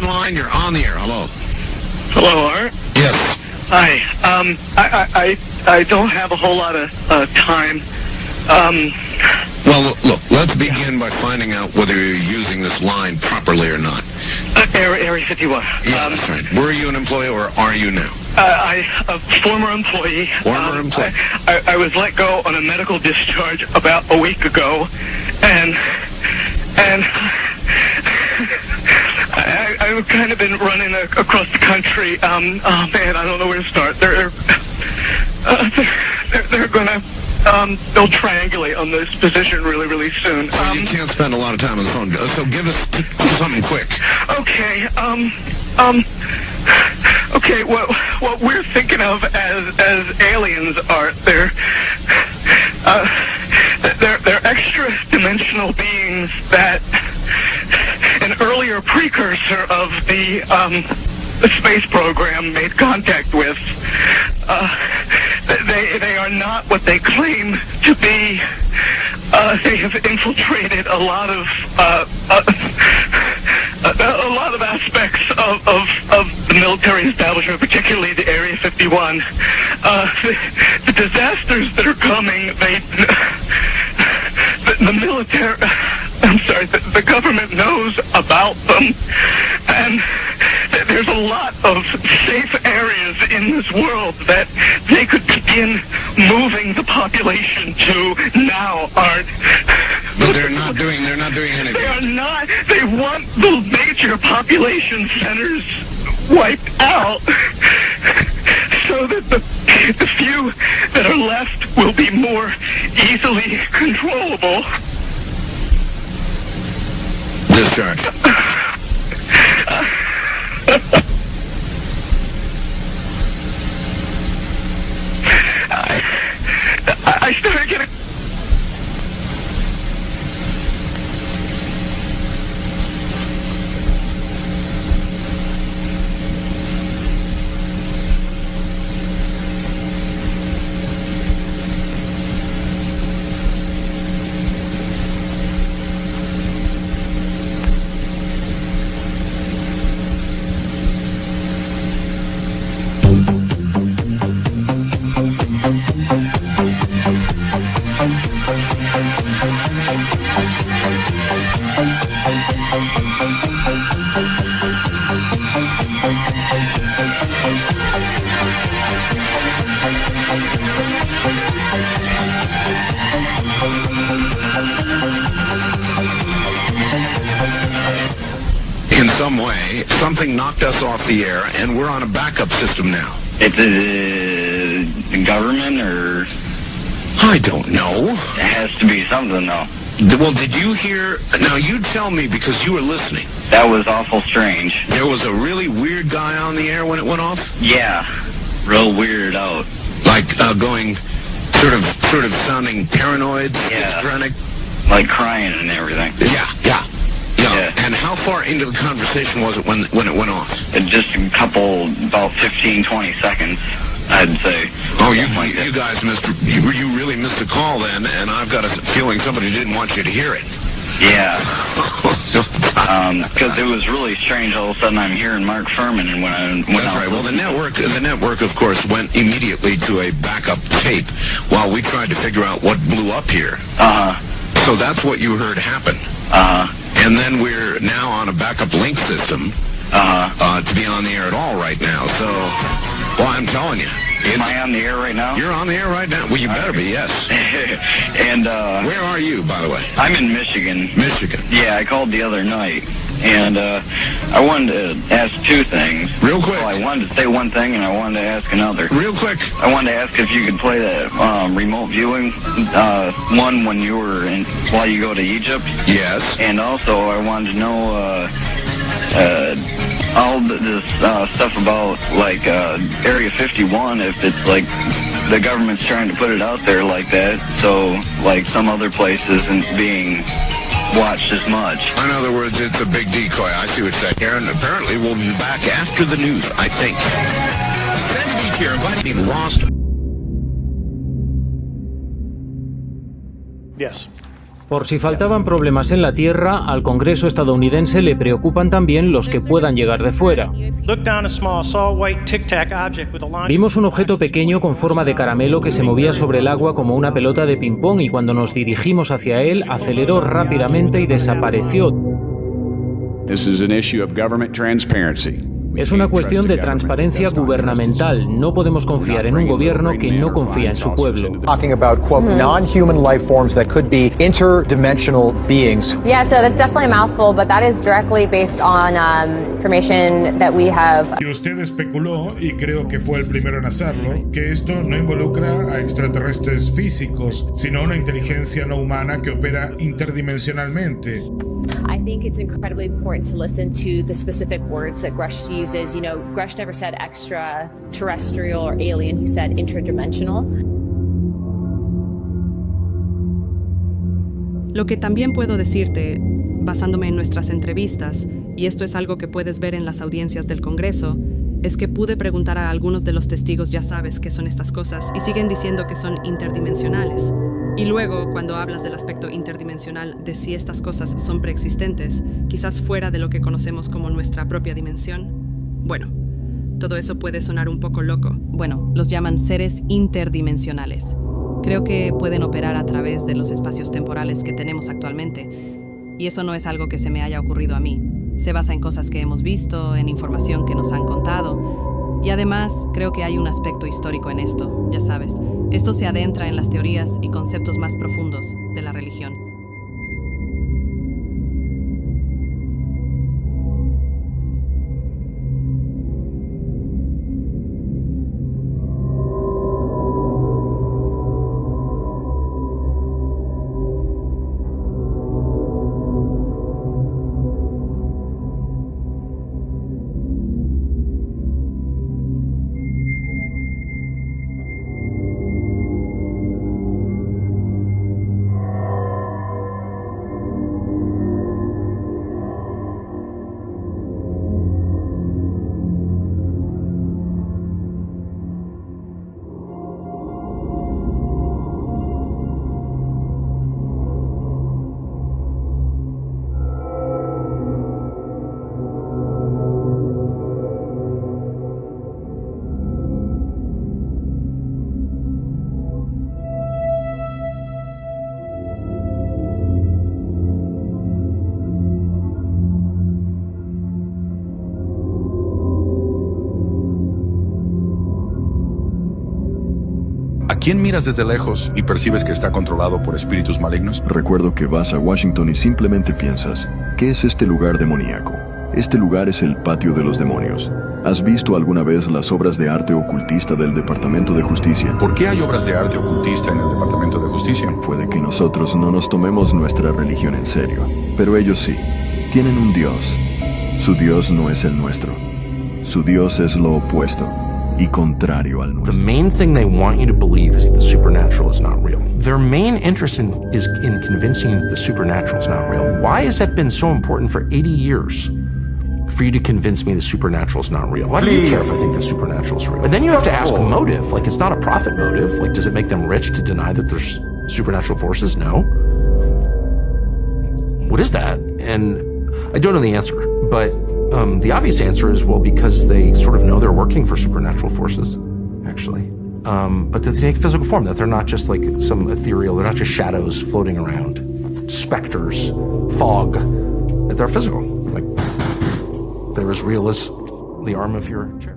line. You're on the air. Hello. Hello, Art. Yes. Hi. I don't have a whole lot of time. Well, look, let's begin by finding out whether you're using this line properly or not. Area 51. Yeah, that's right. Were you an employee or are you now? A former employee. Former employee. I was let go on a medical discharge about a week ago, and I've kind of been running across the country. Oh man, I don't know where to start. They're gonna they'll triangulate on this position really, really soon. Well, you can't spend a lot of time on the phone, so give us something quick. Okay. Okay. What we're thinking of as aliens are they're extra-dimensional beings that an earlier precursor of the space program made contact with. They are not what they claim to be. They have infiltrated a lot of aspects of the military establishment, particularly the Area 51. The disasters that are coming, the military, I'm sorry, the government knows about them, and there's a lot of safe areas in this world that they could begin moving the population to now, Art. But they're not doing anything. They are not. They want the major population centers wiped out so that the few that are left will be more easily controllable. Discharge. I started getting... In some way, something knocked us off the air, and we're on a backup system now. It's the government, or... I don't know. It has to be something, though. Well, did you hear... Now, you tell me, because you were listening. That was awful strange. There was a really weird guy on the air when it went off? Yeah. Real weirded out. Like, going... Sort of sounding paranoid, schizophrenic? Like crying and everything. Yeah. And how far into the conversation was it when it went off? Just a couple, about 15, 20 seconds, I'd say. Oh, you guys missed... You really missed the call then, and I've got a feeling somebody didn't want you to hear it. Yeah. Because it was really strange. All of a sudden, I'm hearing Mark Furman, and That's right. Well, the network, of course, went immediately to a backup tape while we tried to figure out what blew up here. So that's what you heard happen. And then we're now on a backup link system to be on the air at all right now. So, well, I'm telling you. Am I on the air right now? You're on the air right now. Well, you better be, yes. And where are you, by the way? I'm in Michigan. Michigan. Yeah, I called the other night, and I wanted to ask two things. Real quick. Well, I wanted to say one thing, and I wanted to ask another. Real quick. I wanted to ask if you could play that remote viewing one when you were while you go to Egypt. Yes. And also, I wanted to know all this stuff about, like, Area 51, if it's, like, the government's trying to put it out there like that, so, like, some other place isn't being watched as much. In other words, it's a big decoy. I see what you're saying. Aaron, apparently we'll be back after the news, I think. Sandy here, inviting lost. Yes. Por si faltaban problemas en la Tierra, al Congreso estadounidense le preocupan también los que puedan llegar de fuera. Vimos un objeto pequeño con forma de caramelo que se movía sobre el agua como una pelota de ping-pong y cuando nos dirigimos hacia él, aceleró rápidamente y desapareció. Es una cuestión de transparencia gubernamental. No podemos confiar en un gobierno que no confía en su pueblo. Talking about, quote, non-human life forms that could be interdimensional beings. Yeah, so that's definitely a mouthful, but that is directly based on information that we have. Y usted especuló, y creo que fue el primero en hacerlo, que esto no involucra a extraterrestres físicos, sino una inteligencia no humana que opera interdimensionalmente. I think it's incredibly important to listen to the specific words that Gresh uses. You know, Gresh never said extraterrestrial or alien, he said interdimensional. Lo que también puedo decirte, basándome en nuestras entrevistas, y esto es algo que puedes ver en las audiencias del Congreso, es que pude preguntar a algunos de los testigos, ya sabes qué son estas cosas, y siguen diciendo que son interdimensionales. Y luego, cuando hablas del aspecto interdimensional de si estas cosas son preexistentes, quizás fuera de lo que conocemos como nuestra propia dimensión, bueno, todo eso puede sonar un poco loco. Bueno, los llaman seres interdimensionales. Creo que pueden operar a través de los espacios temporales que tenemos actualmente. Y eso no es algo que se me haya ocurrido a mí. Se basa en cosas que hemos visto, en información que nos han contado. Y además, creo que hay un aspecto histórico en esto, ya sabes. Esto se adentra en las teorías y conceptos más profundos de la religión. ¿A quién miras desde lejos y percibes que está controlado por espíritus malignos? Recuerdo que vas a Washington y simplemente piensas, ¿qué es este lugar demoníaco? Este lugar es el patio de los demonios. ¿Has visto alguna vez las obras de arte ocultista del Departamento de Justicia? ¿Por qué hay obras de arte ocultista en el Departamento de Justicia? Puede que nosotros no nos tomemos nuestra religión en serio, pero ellos sí. Tienen un Dios. Su Dios no es el nuestro. Su Dios es lo opuesto y contrario al nuestro. The main thing they want you to believe is that the supernatural is not real. Their main interest is in convincing you that the supernatural is not real. Why has that been so important for 80 years? For you to convince me the supernatural is not real. Why do you care if I think the supernatural is real? And then you have to ask motive. Like, it's not a profit motive. Like, does it make them rich to deny that there's supernatural forces? No. What is that? And I don't know the answer, but the obvious answer is, well, because they sort of know they're working for supernatural forces, actually. But that they take physical form, that they're not just like some ethereal, they're not just shadows floating around, specters, fog, that they're physical. Like, they're as real as the arm of your chair.